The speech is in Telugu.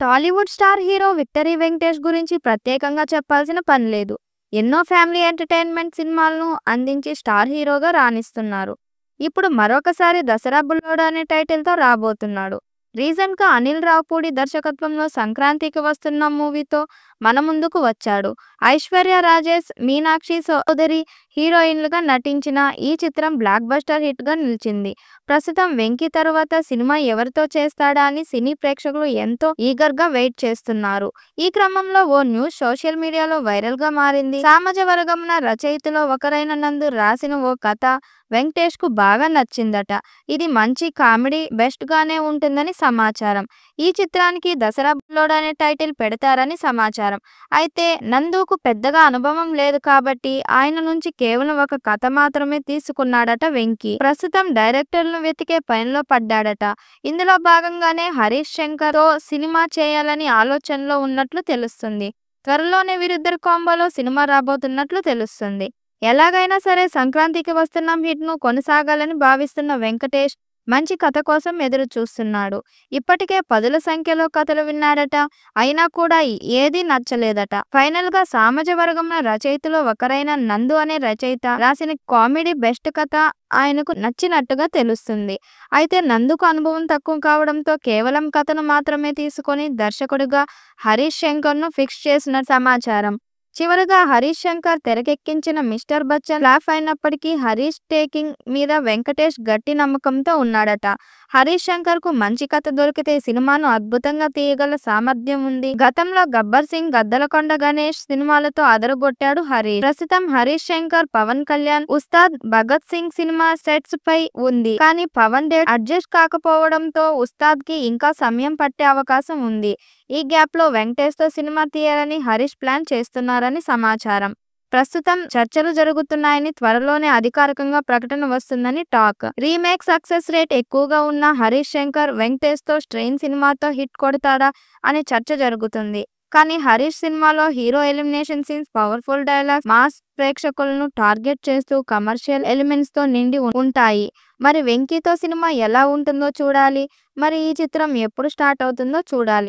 Tollywood star hero victory Venkatesh గురించి ప్రత్యేకంగా చెప్పాల్సిన పని లేదు. ఎన్నో ఫ్యామిలీ ఎంటర్‌టైన్‌మెంట్ సినిమాలను అందించి స్టార్ హీరోగా రాణిస్తున్నారు. ఇప్పుడు మరొకసారి 'దసరా బుల్లోడు' అనే టైటిల్‌తో రాబోతున్నాడు. రీసెంట్‌గా అనిల్ రావిపూడి దర్శకత్వంలో సంక్రాంతికి వస్తున్న మూవీతో మన ముందుకు వచ్చాడు. ఐశ్వర్య రాజేష్, మీనాక్షి చౌదరి హీరోయిన్లుగా నటించిన ఈ చిత్రం బ్లాక్ బస్టర్ హిట్‌గా నిలిచింది. ప్రస్తుతం 'వెంకీ' తరువాత సినిమా ఎవరితో చేస్తాడా అని సినీ ప్రేక్షకులు ఎంతో ఈగర్‌గా వెయిట్ చేస్తున్నారు. ఈ క్రమంలో ఓ న్యూస్ సోషల్ మీడియాలో వైరల్‌గా మారింది. సామాజ వర్గంన రచయితలో ఒకరైన నందు రాసిన ఓ కథ వెంకటేష్‌కు బాగా నచ్చిందట. ఇది మంచి కామెడీ బెస్ట్‌గానే ఉంటుందని సమాచారం. ఈ చిత్రానికి 'దసరా బుల్లోడు' అనే టైటిల్ పెడతారని సమాచారం. అయితే నందుకు పెద్దగా అనుభవం లేదు కాబట్టి ఆయన నుంచి కేవలం ఒక కథ మాత్రమే తీసుకున్నాడట వెంకీ. ప్రస్తుతం డైరెక్టర్‌లను వెతికే పనిలో పడ్డాడట. ఇందులో భాగంగానే హరీష్ శంకర్‌తో సినిమా చేయాలని ఆలోచనలో ఉన్నట్లు తెలుస్తుంది. త్వరలోనే వీరిద్దరి కాంబోలో సినిమా రాబోతున్నట్లు తెలుస్తుంది. ఎలాగైనా సరే సంక్రాంతికి వస్తున్న హిట్‌ను కొనసాగాలని భావిస్తున్న వెంకటేష్ మంచి కథ కోసం ఎదురు చూస్తున్నాడు. ఇప్పటికే పదుల సంఖ్యలో కథలు విన్నాడట. అయినా కూడా ఏదీ నచ్చలేదట. ఫైనల్‌గా సామాజ వర్గంలో రచయితలో ఒకరైన నందు అనే రచయిత రాసిన కామెడీ బెస్ట్ కథ ఆయనకు నచ్చినట్టుగా తెలుస్తుంది. అయితే నందుకు అనుభవం తక్కువ కావడంతో కేవలం కథను మాత్రమే తీసుకొని దర్శకుడిగా హరీష్ శంకర్‌ను ఫిక్స్ చేసిన సమాచారం. చివరగా హరీష్ శంకర్ తెరకెక్కించిన 'మిస్టర్ బచ్చన్' ఫ్లాప్ అయినప్పటికీ హరీష్ టేకింగ్ మీద వెంకటేష్ గట్టి నమ్మకంతో ఉన్నాడట. హరీష్ శంకర్‌కు మంచి కథ దొరికితే సినిమాను అద్భుతంగా తీయగల సామర్థ్యం ఉంది. గతంలో 'గబ్బర్ సింగ్', 'గద్దలకొండ గణేష్' సినిమాలతో అదరగొట్టాడు హరీష్. ప్రస్తుతం హరీష్ శంకర్, పవన్ కళ్యాణ్ 'ఉస్తాద్ భగత్ సింగ్' సినిమా సెట్స్ పై ఉంది. కానీ పవన్ డేట్ అడ్జస్ట్ కాకపోవడంతో 'ఉస్తాద్'కి ఇంకా సమయం పట్టే అవకాశం ఉంది. ఈ గ్యాప్‌లో వెంకటేష్‌తో సినిమా తీయాలని హరీష్ ప్లాన్ చేస్తున్నారని సమాచారం. ప్రస్తుతం చర్చలు జరుగుతున్నాయని, త్వరలోనే అధికారికంగా ప్రకటన వస్తుందని టాక్. రీమేక్ సక్సెస్ రేట్ ఎక్కువగా ఉన్న హరీష్ శంకర్ వెంకటేష్‌తో 'స్ట్రెయిన్' సినిమాతో హిట్ కొడతాడా అనే చర్చ జరుగుతుంది. కానీ హరీష్ సినిమాలో hero elimination scenes, powerful dialogues, mass ప్రేక్షకులను టార్గెట్ చేస్తూ కమర్షియల్ ఎలిమెంట్స్‌తో నిండి ఉంటాయి. మరి 'వెంకీ'తో సినిమా ఎలా ఉంటుందో చూడాలి. మరి ఈ చిత్రం ఎప్పుడు స్టార్ట్ అవుతుందో చూడాలి.